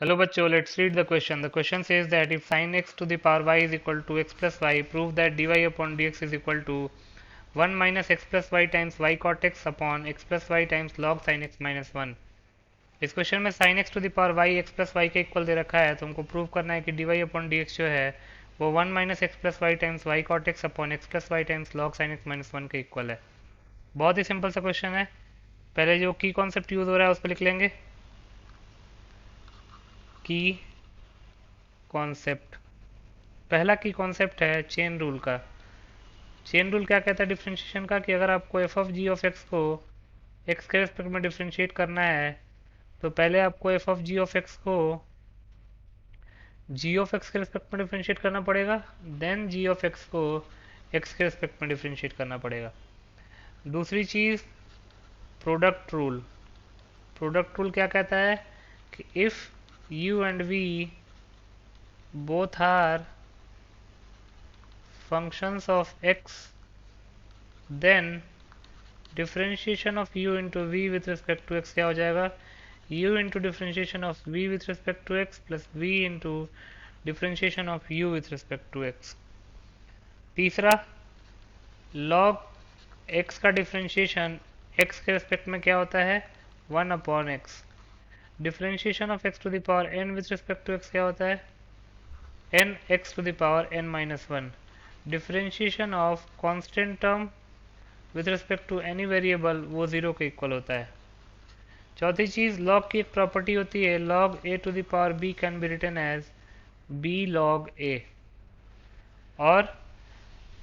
Hello बच्चों, let's read the question. The question says that if sin x to the power y is equal to x plus y, prove that dy upon dx is equal to 1 minus x plus y times y cot x upon x plus y times log sin x minus 1. इस question में sin x to the power y x plus y के equal दे रखा है, तो हमको prove करना है कि dy upon dx जो है वो 1 minus x plus y times y cot x upon x plus y times log sin x minus 1 के इक्वल है. बहुत ही सिंपल सा क्वेश्चन है. पहले जो की कॉन्सेप्ट यूज हो रहा है उस पर लिख लेंगे. की कॉन्सेप्ट, पहला की कॉन्सेप्ट है चेन रूल का. चेन रूल क्या कहता है डिफरेंशिएशन का, कि अगर आपको f of g of x को एक्स के रेस्पेक्ट में डिफरेंशिएट करना है तो पहले आपको f of g of x को जी ऑफ एक्स के रेस्पेक्ट में डिफरेंशिएट करना पड़ेगा, देन जी ऑफ एक्स को एक्स के रेस्पेक्ट में डिफरेंशिएट करना पड़ेगा. दूसरी चीज़ प्रोडक्ट रूल. प्रोडक्ट रूल क्या कहता है कि if u and v both are functions of x, then differentiation of u into v with respect to x क्या हो जाएगा, u into differentiation of v with respect to x plus v into differentiation of u with respect to x. तीसरा, log x का differentiation x के respect में क्या होता है, 1 upon x. Differentiation of x to the power n with respect to x क्या होता है, n x to the power n minus 1. Differentiation of constant term with respect to any variable वो zero के equal होता है. चौथी चीज़, log की एक प्रॉपर्टी होती है, log a to the power b can be written as b log a. और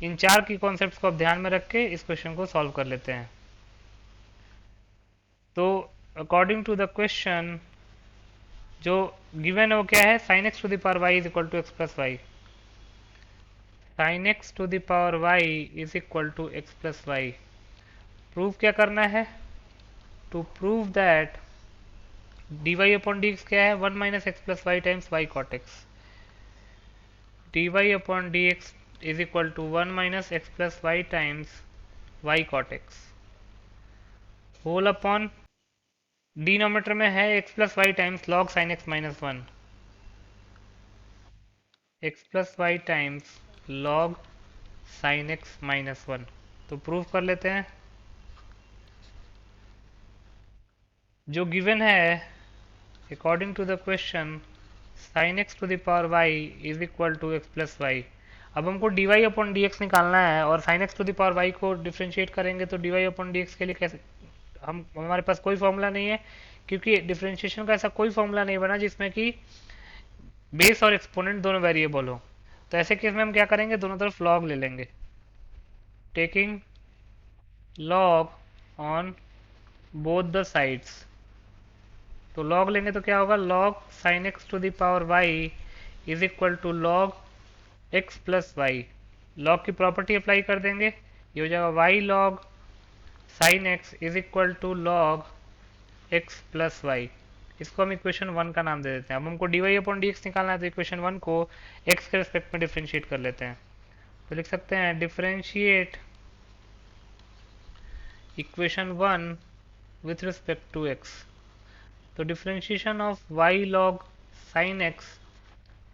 इन चार की कॉन्सेप्ट्स को आप ध्यान में रख के इस क्वेश्चन को सॉल्व कर लेते हैं. तो अकॉर्डिंग टू द क्वेश्चन जो गिवन है वो क्या है, sine x to the power y is equal to x plus y. Sine x to the power y is equal to x plus y. Prove क्या करना है, to prove that dy upon d x क्या है, 1 minus x plus y times y cot x. dy upon d x is equal to 1 minus x plus y times y cot x whole upon denominator में है x plus y times log sine x minus 1, x plus y times log sine x minus 1. तो prove कर लेते हैं. जो given है according to the question sine x to the power y is equal to x plus y. अब हमको d y upon d x निकालना है, और sine x to the power y को डिफ्रेंशिएट करेंगे तो d y upon d x के लिए कैसे, हमारे पास कोई फॉर्मूला नहीं है, क्योंकि डिफ्रेंशिएशन का ऐसा कोई फॉर्मूला नहीं बना जिसमें कि बेस और एक्सपोनेंट दोनों वेरिएबल हो. तो ऐसे केस में हम क्या करेंगे, दोनों तरफ लॉग ले लेंगे, taking log on both the sides. तो लॉग लेंगे तो क्या होगा, log sine x to the power y is equal to log x plus y. Log की प्रॉपर्टी अप्लाई कर देंगे, ये हो जाएगा y log sine x is equal to log x plus y. इसको हम इक्वेशन 1 का नाम दे देते हैं. अब हमको d y upon d x निकालना है, तो इक्वेशन 1 को एक्स के रिस्पेक्ट में डिफ्रेंशिएट कर लेते हैं. तो लिख सकते हैं differentiate equation 1 with respect to x. तो differentiation of y log sine x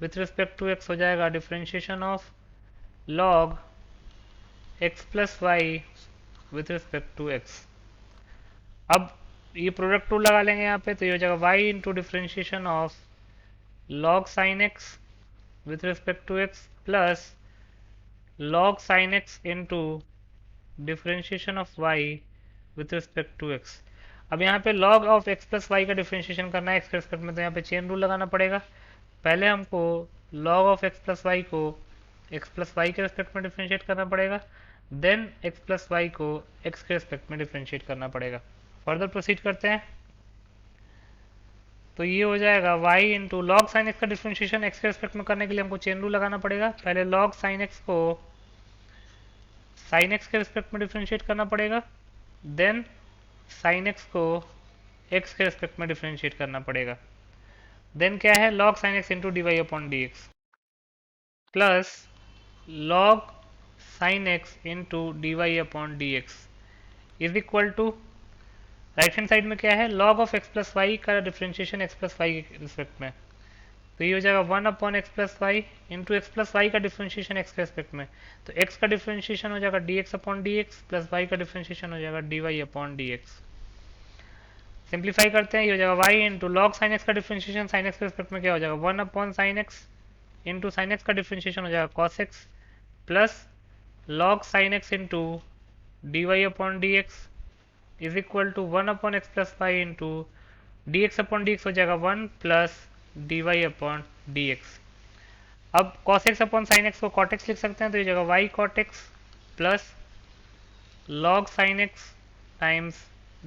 with respect to x हो जाएगा differentiation of log x plus y with respect to x. अब ये प्रोडक्ट टू लगा लेंगे यहाँ पे, तो ये हो जाएगा y into differentiation of log sine x with respect to x plus log sin x into differentiation of y with respect to x. अब यहाँ पे log of x plus y का डिफ्रेंशिएशन करना है x के रिस्पेक्ट में, तो यहाँ पे चेन रूल लगाना पड़ेगा. पहले हमको log of x plus y को x प्लस वाई के रिस्पेक्ट में डिफ्रेंशिएट करना पड़ेगा, देन x प्लस वाई को x के रिस्पेक्ट में डिफ्रेंशिएट करना पड़ेगा. फर्दर प्रोसीड करते हैं. तो ये हो जाएगा y into log sine x का डिफ्रेंशिएशन x के रिस्पेक्ट में करने के लिए हमको चेन रूल लगाना पड़ेगा. पहले लॉग साइन एक्स को साइन एक्स के रिस्पेक्ट में डिफ्रेंशिएट करना पड़ेगा, देन साइन एक्स को एक्स के रिस्पेक्ट में डिफ्रेंशिएट करना पड़ेगा. देन क्या है, log sine x into d y upon d x plus log sine x into d y upon d x is equal to right hand side में क्या है, log of x plus y का differentiation x plus y के respect में. तो ये हो जाएगा 1 upon x plus y into x plus y का डिफ्रेंशिएशन एक्स के रेस्पेक्ट में, तो एक्स का डिफ्रेंशिएशन हो जाएगा d x upon d x plus y का डिफ्रेंशिएशन हो जाएगा d y upon d x. Simplify करते हैं, ये हो जाएगा y into log sine x का डिफ्रेंशिएशन साइन एक्स के रेस्पेक्ट में क्या हो जाएगा 1 upon sine x into sine x का डिफ्रेंशिएशन हो जाएगा cos x plus log sine x into d y upon d x is equal to 1 upon x plus y into d x upon d x हो जाएगा 1 plus d y upon d x. अब cos x upon sine x को cot x लिख सकते हैं, तो ये जगह y cot x plus log sin x times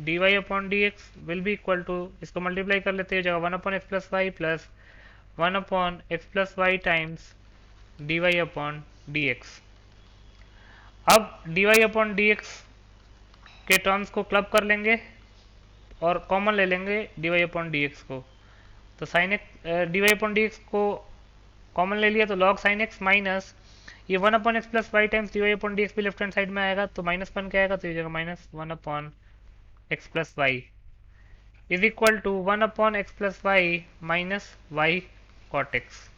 dy upon d x will be equal to, इसको मल्टीप्लाई कर लेते हैं, जगह 1 upon x plus y plus 1 upon x plus y times d y upon d x. अब d y upon d x के terms को club कर लेंगे और कॉमन ले लेंगे d y upon d x को, तो sine x d y upon d x को कॉमन ले लिया तो log sin x माइनस ये 1 upon x plus y times d y upon d x भी लेफ्ट हैंड साइड में आएगा, तो माइनस बन के आएगा, तो ये जगह minus 1 upon x plus y is equal to 1 upon x plus y minus y cot x.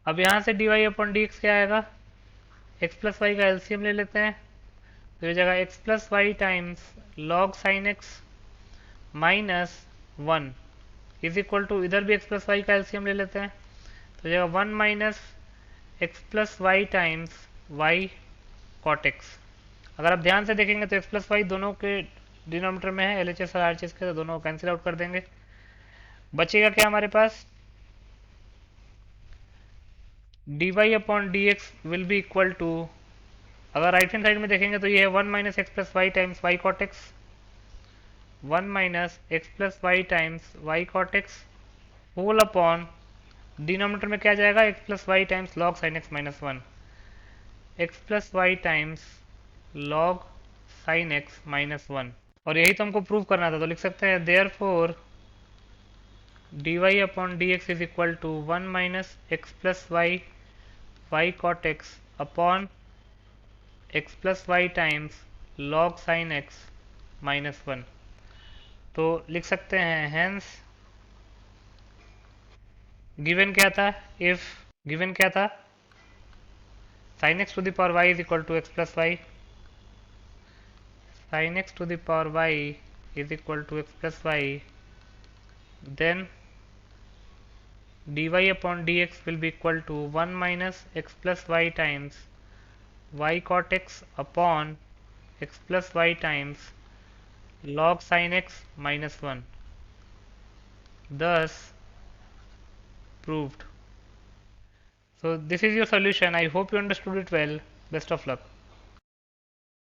अब यहाँ से d y upon d x क्या आएगा, एक्स प्लस वाई का एलसीएम ले लेते हैं, तो ये जगह x plus y times log sine x minus 1 is equal to, इधर भी एक्स प्लस वाई का एलसीएम ले लेते हैं, तो जगह 1 minus x plus y times y cot x. अगर आप ध्यान से देखेंगे तो एक्स प्लस वाई दोनों के डिनोमिनेटर में है, एल एच एस और आर एच एस के, तो दोनों कैंसिल आउट कर देंगे, बचेगा क्या हमारे पास, d y upon d x will be equal to, अगर राइट हैंड साइड में देखेंगे तो ये है 1 minus x plus y times y cot x, 1 minus x plus y times y cot x whole upon denominator में क्या जाएगा, x plus y times log sine x minus 1, x plus y times log sine x minus 1, और यही तो हमको prove करना था, तो लिख सकते हैं therefore d y upon d x is equal to 1 minus x plus y y cot x upon x plus y times log sine x minus 1। तो लिख सकते हैं हेंस गिवन क्या था, इफ गिवन क्या था, sin x to the power y is equal to x plus y, sin x to the power y is equal to x plus y, then dy upon dx will be equal to 1 minus x plus y times y cot x upon x plus y times log sin x minus 1, thus proved. So this is your solution. I hope you understood it well. Best of luck.